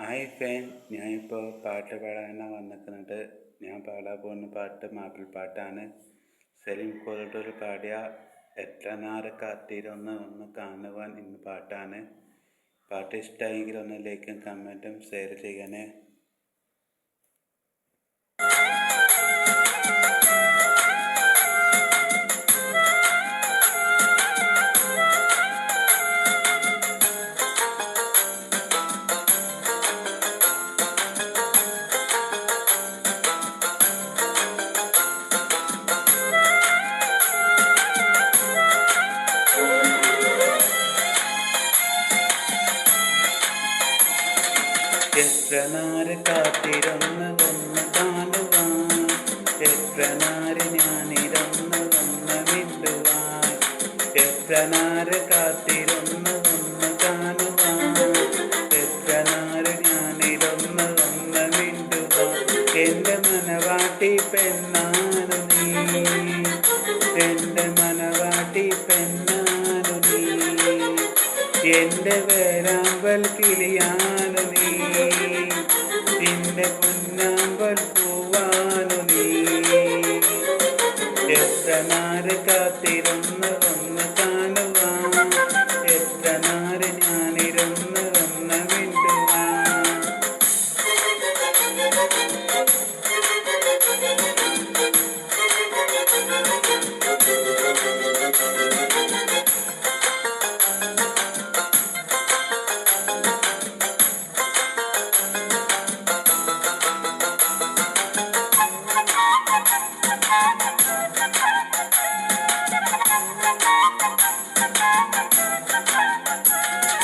Hi fan, ഞാനിപ്പോൾ പാട്ട് പാടാനാണ് വന്നിരിക്കുന്നത്. ഞാൻ പാടാൻ പോകുന്ന പാട്ട് മാപ്പിളപ്പാട്ടാണ്. സലീം കോലട്ടൂർ പാടിയ എത്ര നാറ് കാത്തിരുന്ന് ഒന്ന് കാണുവാൻ എന്ന പാട്ടാണ്. പാട്ട് ഇഷ്ടമായെങ്കിൽ ഒന്ന് ലൈക്കും കമൻറ്റും ഷെയർ ചെയ്യണേ. എത്ര നാറ് കാത്തിരുന്ന് ഒന്ന് കാണുവാൻ, എത്ര നാറ് ഞാനിരുന്ന് ഒന്ന് മിണ്ടുവാൻ. എത്ര നാറ് കാത്തിരുന്ന് ഒന്ന് കാണുവാൻ, എത്ര നാറ് ഞാനിരുന്ന് ഒന്ന് മിണ്ടുവാൻ. എൻ്റെ മനവാട്ടി പെണ്ണാനു നീ, എൻ്റെ മനവാട്ടി പെണ്ണാനു നീ, എൻ്റെ വേരാമ്പൽ കിളിയാനു നീ, നിന്റെ പൊന്നാമ്പൽ പൂവാനു നീ. എത്ര നാറ് കാത്തിരുന്ന് ഒന്ന് കാണുവാൻ, എത്ര നാറ് ഞാനിരുന്ന് ഒന്ന് മിണ്ടുവാൻ.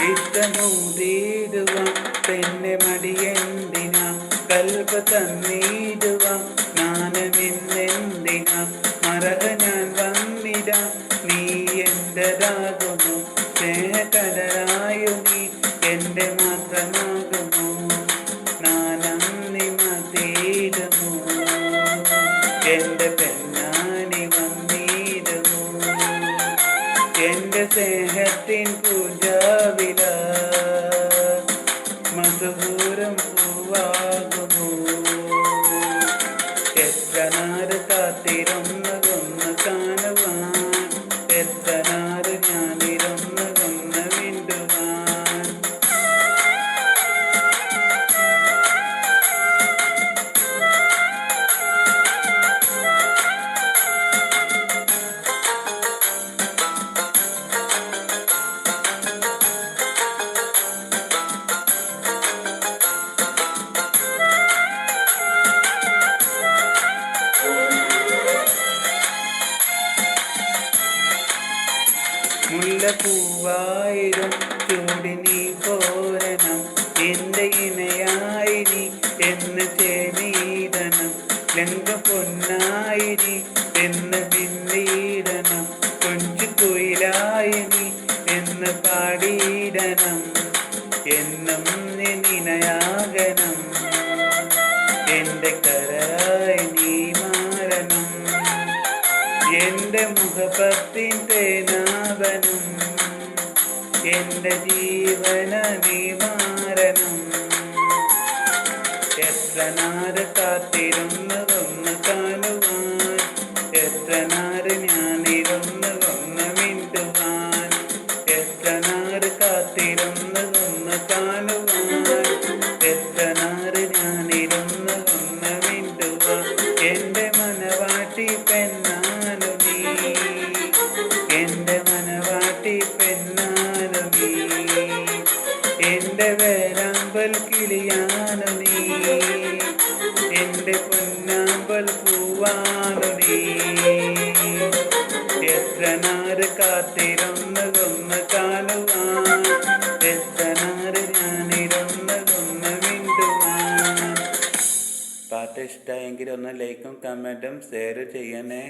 ഇഷ്ടമൂതിടുവാൻ പെണ്ണെ മടിയെന്തിനാ, കൽബ തന്നിടുവാൻ നാനമിന്നെന്തിനാ. മറക ഞാൻ വന്നിടാ, നീ എൻ്റെതാകുമോ, സ്നേഹകടലായു നീ എൻ്റെ മാത്രമാകുമോ. നാനന്നി മതിയിടുമോ, എൻ്റെ പെണ്ണാനി വന്നിടുമോ. എൻ്റെ സ്നേഹത്തിൻ പൂജാവില മധുപൂരം പൂവാകുമോ. എത്ര നാറ് കാത്തിരുന്ന് ഒന്ന് കാണുവാൻ, എത്ര നാറ് ഞാനിരുന്ന് ഒന്ന് മിണ്ടുവാൻ. മുല്ലപ്പൂവായിരം ചൂടി നീ പോരണം, എൻ്റെ ഇണയായി നീ എന്ന് ചേനീടണം. ലങ്ക പൊന്നായി നീ എന്ന് പിന്നീടണം, കൊഞ്ചു കുയിലായി നീ എന്ന് പാടിയിടണം. എന്നും നിനയാകണം, എൻ്റെ കരായി നീ മാറണം. എൻ്റെ മുഖപത്തിൻ തേനാവനം, എൻ്റെ ജീവന നീ മാറണം. എത്ര നാറ് കാത്തിരുന്ന് ഒന്ന് കാണുവാൻ, എത്ര നാറ് ഞാനിരുന്ന് ഒന്ന് മിണ്ടുവാൻ. എത്ര നാറ് കാത്തിരുന്ന് ഒന്ന് കാണുവാൻ, എത്ര നാറ് ഞാനിരുന്ന് ഒന്ന് മിണ്ടുവാൻ. എൻ്റെ മനവാട്ടി പെണ്ണാനു നീ, എൻ്റെ മനവാട്ടി പെണ്ണാനു നീ, എൻ്റെ വേരാമ്പൽ കിളിയാനു നീ, എൻ്റെ പൊന്നാമ്പൽ പൂവാനു നീ. എത്ര നാറ് കാത്തിരുന്ന് ഒന്ന് കാണുവാൻ, എത്ര നാറ് ഞാനിരുന്ന് ഒന്ന് മിണ്ടുവാൻ. പാട്ട് ഇഷ്ടമായെങ്കിൽ ഒന്ന് ലൈക്കും കമൻറ്റും ഷെയർ ചെയ്യണേ.